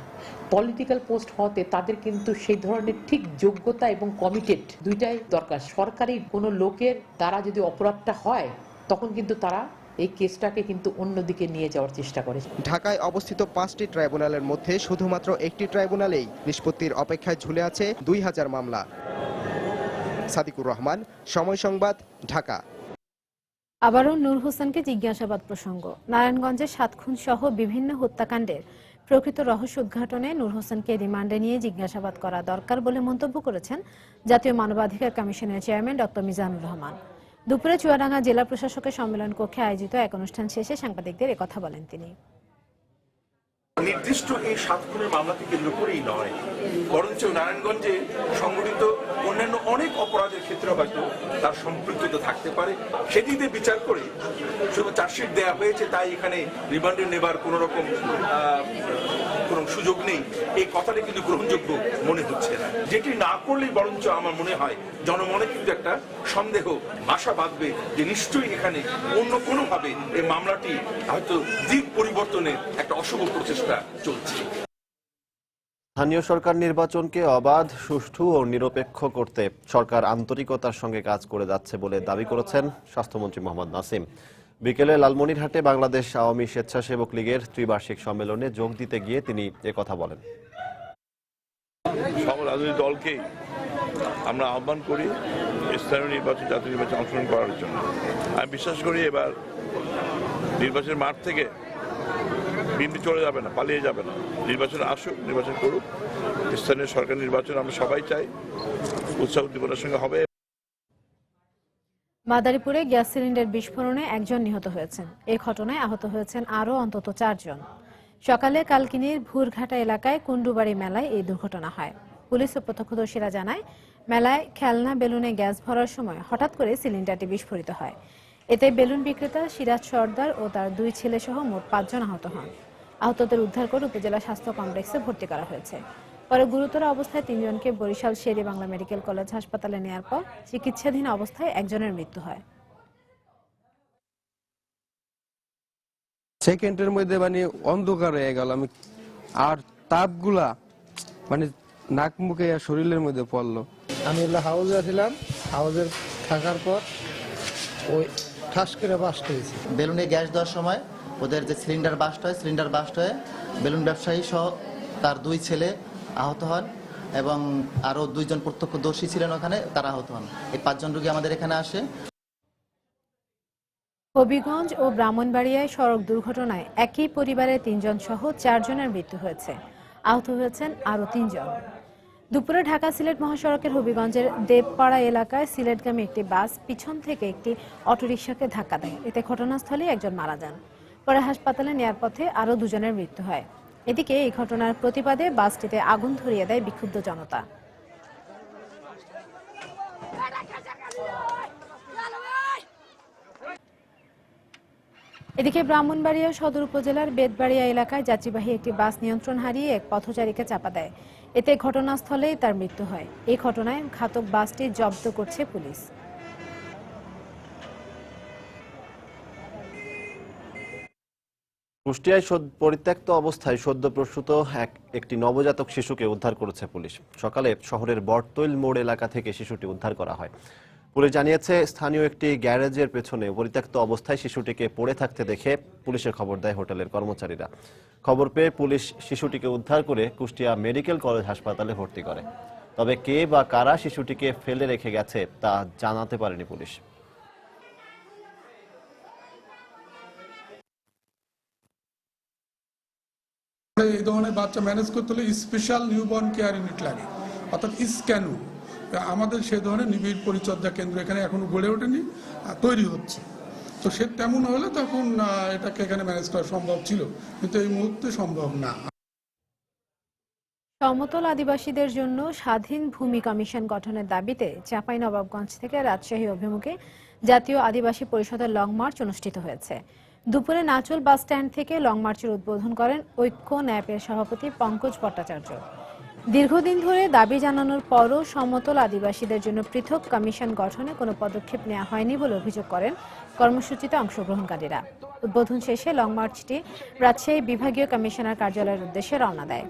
পলিটিক্যাল পোস্ট হওয়াতে তাদের কিন্তু সেই ধরনের ঠিক যোগ্যতা এবং কমিটেড দুইটাই দরকার। সরকারি কোনো লোকের দ্বারা যদি অপরাধটা হয়, তখন কিন্তু তারা এই কেসটাকে কিন্তু অন্যদিকে নিয়ে যাওয়ার চেষ্টা করে। ঢাকায় অবস্থিত 5টি ট্রাইব্যুনালের মধ্যে শুধুমাত্র একটি ট্রাইব্যুনালেই নিষ্পত্তির অপেক্ষায় ঝুলে আছে 2000 মামলা। সাদিকুর রহমান, সময় সংবাদ, ঢাকা। আবারও নূর হোসেনকে জিজ্ঞাসাবাদ প্রসঙ্গ। নারায়ণগঞ্জে 7 খুন সহ বিভিন্ন হত্যাকাণ্ডের প্রকৃত রহস্য উদ্ঘাটনে নূর হোসেনকে রিমান্ডে নিয়ে জিজ্ঞাসাবাদ করা দরকার বলে মন্তব্য করেছেন জাতীয় মানবাধিকার কমিশনের চেয়ারম্যান ডক্টর মিজানুর রহমান। দুপুরে চুয়াডাঙ্গা জেলা প্রশাসকের সম্মেলন কক্ষে আয়োজিত এক অনুষ্ঠান শেষে সাংবাদিকদের একথা বলেন তিনি। নির্দিষ্ট এই 7 খুনের মামলাকে কেন্দ্র করেই নয়, বরঞ্চ নারায়ণগঞ্জে সংঘটিত অন্যান্য অনেক অপরাধের ক্ষেত্রে হয়তো তার সম্পৃক্ততা থাকতে পারে। সেটিতে বিচার করে শুধু চার্জশিট দেওয়া হয়েছে তাই এখানে রিমান্ডে নেবার কোন রকম কোন সুযোগ নেই, এই কথাটা কিন্তু গ্রহণযোগ্য মনে হচ্ছে না। যেটি না করলেই বরঞ্চ আমার মনে হয় জনমনে কিন্তু একটা সন্দেহ আশা বাঁধবে যে নিশ্চয়ই এখানে অন্য কোনোভাবে এই মামলাটি হয়তো দিক পরিবর্তনের একটা অশুভ প্রচেষ্টা চলছে। স্থানীয় সরকার নির্বাচনকে অবাধ, সুষ্ঠু ও নিরপেক্ষ করতে সরকার আন্তরিকতার সঙ্গে কাজ করে যাচ্ছে বলে দাবি করেছেন স্বাস্থ্যমন্ত্রী মোহাম্মদ নাসিম। বিকেলে লালমনিরহাটে বাংলাদেশ আওয়ামী স্বেচ্ছাসেবক লীগের ত্রিবার্ষিক সম্মেলনে যোগ দিতে গিয়ে তিনি একথা বলেন। সব রাজনৈতিক দলকেই আমরা আহ্বান করি স্থানীয় নির্বাচন, জাতীয় নির্বাচন অংশগ্রহণ করার জন্য। আমি বিশ্বাস করি এবার নির্বাচনের মাঠ থেকে বিএনপি চলে যাবে না, পালিয়ে যাবে না। নির্বাচন আসুক, নির্বাচন করুক। স্থানীয় সরকার নির্বাচন আমরা সবাই চাই, উৎসাহ উদ্দীপনার সঙ্গে হবে। মাদারীপুরে গ্যাস সিলিন্ডার বিস্ফোরণে একজন নিহত হয়েছেন। এই ঘটনায় আহত হয়েছেন আরও অন্তত 4 জন। সকালে কালকিনির ভুরঘাটা এলাকায় কুন্ডুবাড়ি মেলায় এই দুর্ঘটনা হয়। পুলিশ ও প্রত্যক্ষদর্শীরা জানায়, মেলায় খেলনা বেলুনে গ্যাস ভরার সময় হঠাৎ করে সিলিন্ডারটি বিস্ফোরিত হয়। এতে বেলুন বিক্রেতা সিরাজ সর্দার ও তার 2 ছেলে সহ মোট 5 জন আহত হন। আহতদের উদ্ধার করে উপজেলা স্বাস্থ্য কমপ্লেক্সে ভর্তি করা হয়েছে। পরে গুরুতর অবস্থায় 3 জনকে বরিশাল শের-ই বাংলা মেডিকেল কলেজ হাসপাতালে নেওয়ার পর চিকিৎসাধীন অবস্থায় একজনের মৃত্যু হয়। সেকেন্ডের মধ্যে মানে অন্ধকার হয়ে গেল, আমি আর তাপগুলা মানে নাক মুখে আর শরীরের মধ্যে পড়লো। আমি হাউজে ছিলাম, হাউজে থাকার পর ওই ঠাস করে বাস্ট হয়েছে। বেলুনে গ্যাস দেওয়ার সময় ওদের যে সিলিন্ডার বাস্ট হয়, সিলিন্ডার বাস্ট হয়ে বেলুন ব্যবসায়ী সহ তার 2 ছেলে আহত হন এবং আরও 2 জন প্রত্যক্ষদর্শী ছিলেন ওখানে, তারা আহত হন। এই 5 জন রোগী আমাদের এখানে আসে। হবিগঞ্জ ও ব্রাহ্মণবাড়িয়ায় সড়ক দুর্ঘটনায় একই পরিবারের 3 জন সহ 4 জনের মৃত্যু হয়েছে। আহত হয়েছেন আরও 3 জন। দুপুরে ঢাকা সিলেট মহাসড়কের হবিগঞ্জের দেবপাড়া এলাকায় সিলেটগামী একটি বাস পিছন থেকে একটি অটোরিকশাকে ধাক্কা দেয়। এতে ঘটনাস্থলেই একজন মারা যান। পরে হাসপাতালে নেয়ার পথে আরও 2 জনের মৃত্যু হয়। এদিকে এই ঘটনার প্রতিবাদে বাসটিতে আগুন ধরিয়ে দেয় বিক্ষুব্ধ জনতা। এদিকে ব্রাহ্মণবাড়িয়া সদর উপজেলার বেতবাড়িয়া এলাকায় যাত্রীবাহী একটি বাস নিয়ন্ত্রণ হারিয়ে এক পথচারীকে চাপা দেয়। এতে ঘটনাস্থলেই তার মৃত্যু হয়। এই ঘটনায় ঘাতক বাসটি জব্দ করছে পুলিশ। কুষ্টিয়ায় পরিত্যক্ত অবস্থায় সদ্য প্রসূত একটি নবজাতক শিশুকে উদ্ধার করেছে পুলিশ। সকালে শহরের বটতৈল মোড় এলাকা থেকে শিশুটি উদ্ধার করা হয়। পুলিশ জানিয়েছে, স্থানীয় একটি গ্যারেজের পেছনে পরিত্যক্ত অবস্থায় শিশুটিকে পড়ে থাকতে দেখে পুলিশে খবর দেয় হোটেলের কর্মচারীরা। খবর পেয়ে পুলিশ শিশুটিকে উদ্ধার করে কুষ্টিয়া মেডিকেল কলেজ হাসপাতালে ভর্তি করে। তবে কে বা কারা শিশুটিকে ফেলে রেখে গেছে তা জানাতে পারেনি পুলিশ। এই ধরনের বাচ্চা ম্যানেজ করতে হলে স্পেশাল নিউবর্ন কেয়ার ইউনিট লাগে, অর্থাৎ স্ক্যানু। আমাদের সে ধরনের নিবিড় পরিচর্যা কেন্দ্র এখানে এখনো গড়ে ওঠেনি, তৈরি হচ্ছে। তো সে তেমন হলে তখন এটাকে এখানে ম্যানেজ করা সম্ভব ছিল, কিন্তু এই মুহূর্তে সম্ভব না। সমতল আদিবাসীদের জন্য স্বাধীন ভূমি কমিশন গঠনের দাবিতে চাঁপাইনবাবগঞ্জ থেকে রাজশাহী অভিমুখে জাতীয় আদিবাসী পরিষদের লং মার্চ অনুষ্ঠিত হয়েছে। দুপুরে নাচল বাস স্ট্যান্ড থেকে লং মার্চের উদ্বোধন করেন ঐক্য ন্যাপের সভাপতি পঙ্কজ ভট্টাচার্য। দীর্ঘদিন ধরে দাবি জানানোর পরও সমতল আদিবাসীদের জন্য পৃথক কমিশন গঠনে কোনো পদক্ষেপ নেওয়া হয়নি বলে অভিযোগ করেন কর্মসূচিতে অংশগ্রহণকারীরা। উদ্বোধন শেষে লং মার্চটি রাজশাহী বিভাগীয় কমিশনার কার্যালয়ের উদ্দেশ্যে রওনা দেয়।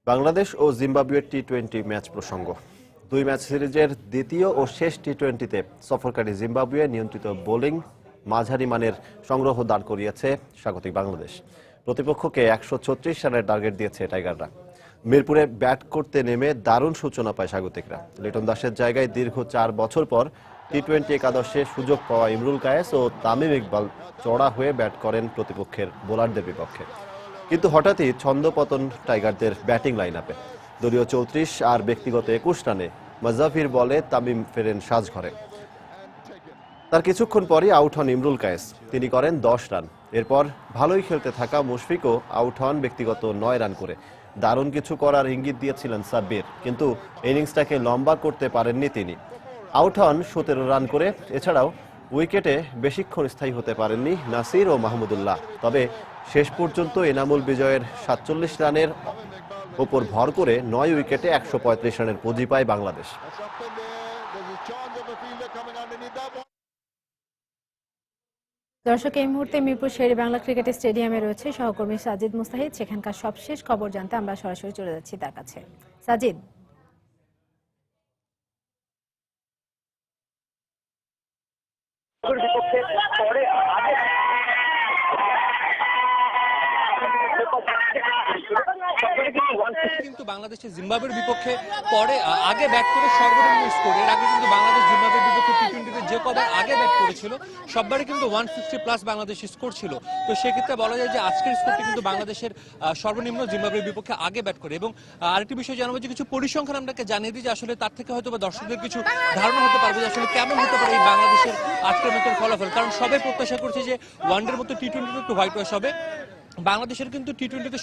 বাংলাদেশ ও জিম্বাবুয়ের টি-20 ম্যাচ প্রসঙ্গ। 2 ম্যাচ সিরিজের দ্বিতীয় ও শেষ টি-20তে সফরকারী জিম্বাবুয়ে নিয়ন্ত্রিত বোলিং মাঝারি মানের সংগ্রহ দাঁড় করিয়েছে স্বাগতিক বাংলাদেশ। প্রতিপক্ষকে 136 রানের টার্গেট দিয়েছে টাইগাররা। মিরপুরে ব্যাট করতে নেমে দারুণ সূচনা পায় স্বাগতিকরা। লিটন দাসের জায়গায় দীর্ঘ 4 বছর পর টি-20 একাদশে সুযোগ পাওয়া ইমরুল কায়েস ও তামিম ইকবাল চড়া হয়ে ব্যাট করেন প্রতিপক্ষের বোলারদের বিপক্ষে। কিন্তু হঠাৎই ছন্দপতন টাইগারদের ব্যাটিং লাইন আপে। দলীয় 34 আর ব্যক্তিগত 21 রানে মাজাফির বলে তামিম ফেরেন সাজঘরে। তার কিছুক্ষণ পরই আউট হন ইমরুল কায়েস, তিনি করেন 10 রান। এরপর ভালোই খেলতে থাকা মুশফিকও আউট হন ব্যক্তিগত 9 রান করে। দারুণ কিছু করার ইঙ্গিত দিয়েছিলেন সাব্বির, কিন্তু ইনিংসটাকে লম্বা করতে পারেননি তিনি। আউট হন 17 রান করে। এছাড়াও উইকেটে বেশিক্ষণ স্থায়ী হতে পারেননি নাসির ও মাহমুদুল্লাহ। তবে শেষ পর্যন্ত এনামুল বিজয়ের 47 রানের ওপর ভর করে 9 উইকেটে 135 রানের পুঁজি পায় বাংলাদেশ। দর্শক, এই মুহূর্তে মিরপুর শেরে বাংলা ক্রিকেট স্টেডিয়ামে রয়েছে সহকর্মী সাজিদ মুস্তাহিদ। সেখানকার সবশেষ খবর জানতে আমরা সরাসরি চলে যাচ্ছি তার কাছে। সাজিদ, কিন্তু বাংলাদেশের জিম্বাবুয়ের বিপক্ষে পরে আগে ব্যাট করে সর্বনিম্ন স্কোর। এর আগে কিন্তু বাংলাদেশ জিম্বাবুয়ের বিপক্ষে টি-20তে যে কবার আগে ব্যাট করেছিল সববারই কিন্তু 160+ বাংলাদেশের স্কোর ছিল। তো সেক্ষেত্রে বলা যায় যে আজকের স্কোরটি কিন্তু বাংলাদেশের সর্বনিম্ন জিম্বাবুয়ের বিপক্ষে আগে ব্যাট করে। এবং আরেকটি বিষয় জানাবো যে কিছু পরিসংখ্যান আপনাকে জানিয়ে দিই যে আসলে তার থেকে হয়তো বা দর্শকদের কিছু ধারণা হতে পারবে যে আসলে কেমন হতে পারে এই বাংলাদেশের আজকের মতো ফলাফল। কারণ সবাই প্রত্যাশা করছে যে ওয়ানডের মতো টি-20তে একটু হোয়াইট ওয়াশ হবে। বাংলাদেশের কিন্তু টি-20তে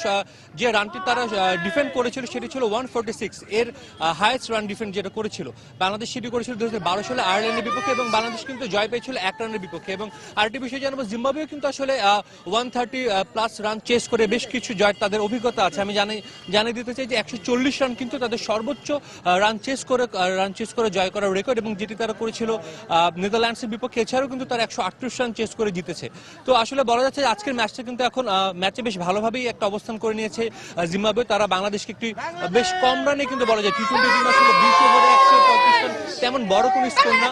যে রানটি তারা ডিফেন্ড করেছিল সেটি ছিল 146, এর হাইয়েস্ট রান ডিফেন্ড যেটা করেছিল বাংলাদেশ। সেটি করেছিল 2012 সালে আয়ারল্যান্ডের বিপক্ষে এবং বাংলাদেশ কিন্তু জয় পেয়েছিল 1 রানের বিপক্ষে। এবং আরেকটি বিষয় জানাবো, জিম্বাবুয়ে কিন্তু আসলে 130+ রান চেস করে বেশ কিছু জয় তাদের অভিজ্ঞতা আছে। আমি জানিয়ে দিতে চাই যে 140 রান কিন্তু তাদের সর্বোচ্চ রান চেস করে জয় করার রেকর্ড, এবং যেটি তারা করেছিল নেদারল্যান্ডসের বিপক্ষে। এছাড়াও কিন্তু তারা 138 রান চেস করে জিতেছে। তো আসলে বলা যাচ্ছে যে আজকের ম্যাচটা কিন্তু এখন ম্যাচে বেশ ভালোভাবেই একটা অবস্থান করে নিয়েছে জিম্বাবুয়ে। তারা বাংলাদেশকে একটি বেশ কম রানে কিন্তু বলা যায় টি-20 টিম আসলে 20 ওভারে 135 রান তেমন বড় কোনো স্কোর না,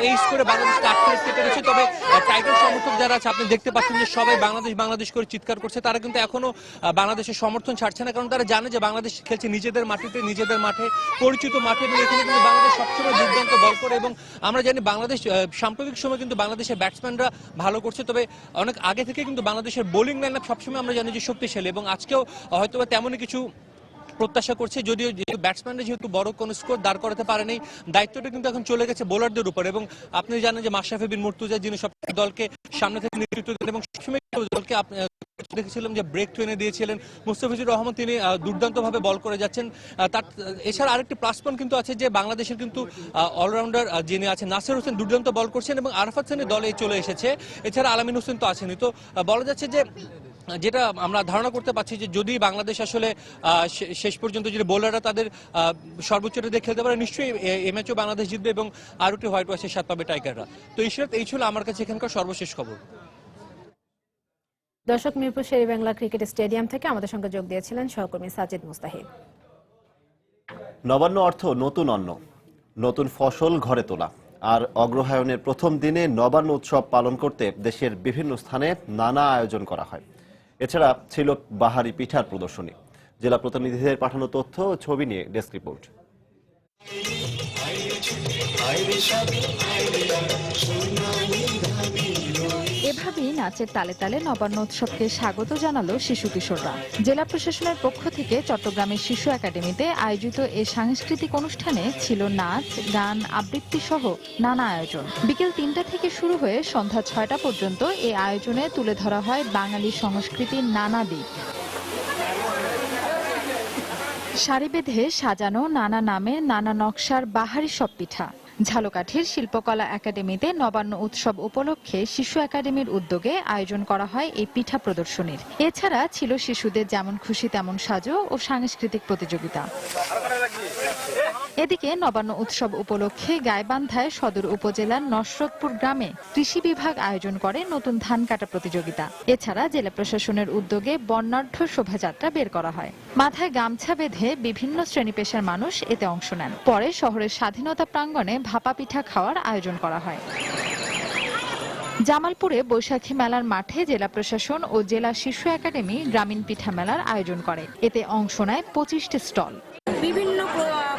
এই স্কোরে বাংলাদেশকে আটকে রাখতে পেরেছে। তবে টাইগার সমর্থক যারা আছে আপনি দেখতে পাচ্ছেন যে সবাই বাংলাদেশ করে চিৎকার করছে। তারা কিন্তু এখনো বাংলাদেশের সমর্থন ছাড়ছে না, কারণ তারা জানে যে বাংলাদেশ খেলছে নিজেদের মাটিতে, নিজেদের মাঠে, পরিচিত মাঠে, এবং এখানে কিন্তু বাংলাদেশ সবসময় দুর্দান্ত বল করে। এবং আমরা জানি বাংলাদেশ সাম্প্রতিক সময় কিন্তু বাংলাদেশের ব্যাটসম্যানরা ভালো করছে। তবে অনেক আগে থেকে কিন্তু বাংলাদেশের বোলিং লাইন আপ সবসময় আমরা জানি যে শক্তিশালী, এবং আজকেও হয়তো তেমনই কিছু প্রত্যাশা করছে। যদিও ব্যাটসম্যানরা যেহেতু বড় কোন স্কোর দাঁড় করাতে পারেনি, দায়িত্বটা কিন্তু এখন চলে গেছে বোলারদের উপর। এবং আপনি জানেন যে মাশরাফি বিন মুর্তজা যিনি সব দলকে সামনে থেকে নেতৃত্ব দেন এবং সবসময় দলকে দেখেছিলাম যে ব্রেক ট্রেনে দিয়েছিলেন মুস্তাফিজুর রহমান, তিনি দুর্দান্তভাবে বল করে যাচ্ছেন। তার এছাড়া আরেকটি প্লাস পয়েন্ট কিন্তু আছে যে বাংলাদেশের কিন্তু অলরাউন্ডার যিনি আছেন নাসির হোসেন দুর্দান্ত বল করছেন এবং আরাফাত সানি দলে চলে এসেছে। এছাড়া আলামিন হোসেন তো আছেনই। তো বলা যাচ্ছে যে যেটা আমরা ধারণা করতে পারছি যে যদি বাংলাদেশ আসলে শেষ পর্যন্ত যদি বোলাররা তাদের সর্বোচ্চটা দিয়ে খেলতে পারে, নিশ্চয়ই এই ম্যাচও বাংলাদেশ জিতবে এবং আরোটি হোয়াইট ওয়াশের স্বাদ পাবে টাইগাররা। তো এই ছিল আমার কাছে এখানকার সর্বশেষ খবর। দর্শক, মিরপুর শেরেবাংলা ক্রিকেট স্টেডিয়াম থেকে আমাদের সঙ্গে যোগ দিয়েছিলেন সহকর্মী সাজিদ মুস্তাহিদ। নবান্ন অর্থ নতুন অন্ন, নতুন ফসল ঘরে তোলা। আর অগ্রহায়ণের প্রথম দিনে নবান্ন উৎসব পালন করতে দেশের বিভিন্ন স্থানে নানা আয়োজন করা হয়। এছাড়া ছিল বাহারি পিঠার প্রদর্শনী। জেলা প্রতিনিধিদের পাঠানো তথ্য ও ছবি নিয়ে ডেস্ক রিপোর্ট। এভাবেই নাচের তালে তালে নবান্ন উৎসবকে স্বাগত জানালো শিশু কিশোররা। জেলা প্রশাসনের পক্ষ থেকে চট্টগ্রামের শিশু একাডেমিতে আয়োজিত এ সাংস্কৃতিক অনুষ্ঠানে ছিল নাচ, গান, আবৃত্তি সহ নানা আয়োজন। বিকেল ৩টা থেকে শুরু হয়ে সন্ধ্যা ৬টা পর্যন্ত এই আয়োজনে তুলে ধরা হয় বাঙালি সংস্কৃতির নানা দিক। সারি বেঁধে সাজানো নানা নামে নানা নকশার বাহারি সব পিঠা। ঝালকাঠির শিল্পকলা একাডেমিতে নবান্ন উৎসব উপলক্ষে শিশু একাডেমির উদ্যোগে আয়োজন করা হয় এই পিঠা প্রদর্শনীর। এছাড়া ছিল শিশুদের যেমন খুশি তেমন সাজো ও সাংস্কৃতিক প্রতিযোগিতা। এদিকে নবান্ন উৎসব উপলক্ষে গাইবান্ধায় সদর উপজেলার নসরতপুর গ্রামে কৃষি বিভাগ আয়োজন করে নতুন ধান কাটা প্রতিযোগিতা। এছাড়া জেলা প্রশাসনের উদ্যোগে বর্ণাঢ্য শোভাযাত্রা বের করা হয়। মাথায় গামছা বেঁধে বিভিন্ন শ্রেণী পেশার মানুষ এতে অংশ নেন। পরে শহরের স্বাধীনতা প্রাঙ্গণে ভাপা পিঠা খাওয়ার আয়োজন করা হয়। জামালপুরে বৈশাখী মেলার মাঠে জেলা প্রশাসন ও জেলা শিশু একাডেমি গ্রামীণ পিঠা মেলার আয়োজন করে। এতে অংশ নেয় 25টি স্টল। বিভিন্ন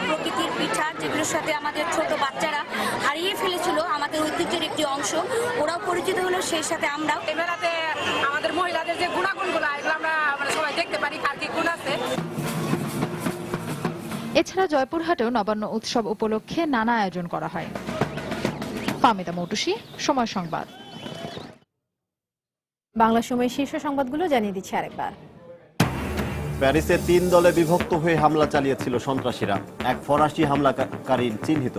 প্রকৃতির পিঠা যেগুলোর সাথে আমাদের ছোট বাচ্চারা হারিয়ে ফেলেছিল আমাদের ঐতিহ্যের একটি অংশ, ওরাও পরিচিত হলো, সেই সাথে আমরাও। এই মেলাতে আমাদের মহিলাদের যে গুণাগুণগুলো এগুলো আমরা সবাই দেখতে পারি, কার কি গুণ আছে। এছাড়া জয়পুরহাটেও নবান্ন উৎসব উপলক্ষে নানা আয়োজন করা হয়। ফাহমিদা মৌটুসী, সময় সংবাদ। বাংলা সময় শীর্ষ সংবাদগুলো জানিয়ে দিচ্ছি আরেকবার। প্যারিসে 3 দলে বিভক্ত হয়ে হামলা চালিয়েছিল সন্ত্রাসীরা। এক ফরাসি হামলাকারী চিহ্নিত।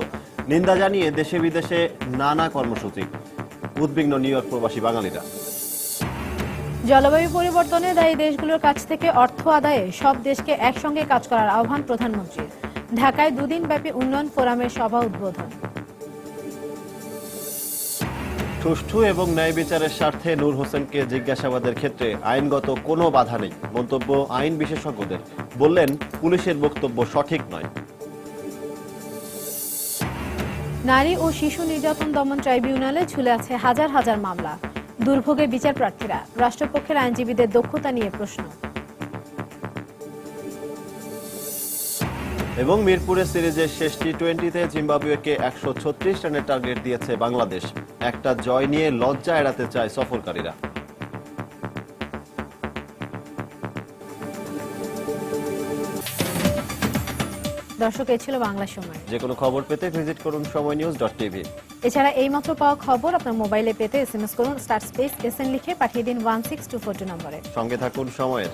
নিন্দা জানিয়ে দেশে বিদেশে নানা কর্মসূচি। উদ্বিগ্ন নিউ ইয়র্ক প্রবাসী বাঙালিরা। জলবায়ু পরিবর্তনে দায়ী দেশগুলোর কাছ থেকে অর্থ আদায়ে সব দেশকে একসঙ্গে কাজ করার আহ্বান প্রধানমন্ত্রীর। ঢাকায় 2 দিনব্যাপী উন্নয়ন ফোরামের সভা উদ্বোধন। সুষ্ঠু এবং ন্যায় বিচারের স্বার্থে নূর হোসেনকে জিজ্ঞাসাবাদের ক্ষেত্রে আইনগত কোনো বাধা নেই, মন্তব্য আইন বিশেষজ্ঞদের। বললেন, পুলিশের বক্তব্য সঠিক নয়। নারী ও শিশু নির্যাতন দমন ট্রাইব্যুনালে ঝুলে আছে হাজার হাজার মামলা। দুর্ভোগে বিচার প্রার্থীরা। রাষ্ট্রপক্ষের আইনজীবীদের দক্ষতা নিয়ে প্রশ্ন। এবং মিরপুরে সিরিজের শেষ টি-20তে জিম্বাবুয়েকে 136 রানের টার্গেট দিয়েছে বাংলাদেশ। একটা জয় নিয়ে লজ্জা এড়াতে চায় সফরকারীরা। দর্শক, এই ছিল বাংলা সময়। যে কোনো খবর পেতে ভিজিট করুন সময়নিউজ.tv। এছাড়া এইমাত্র পাওয়া খবর আপনার মোবাইলে পেতে SMS করুন *SN লিখে পাঠিয়ে দিন 16242 নম্বরে। সঙ্গে থাকুন সময়ের।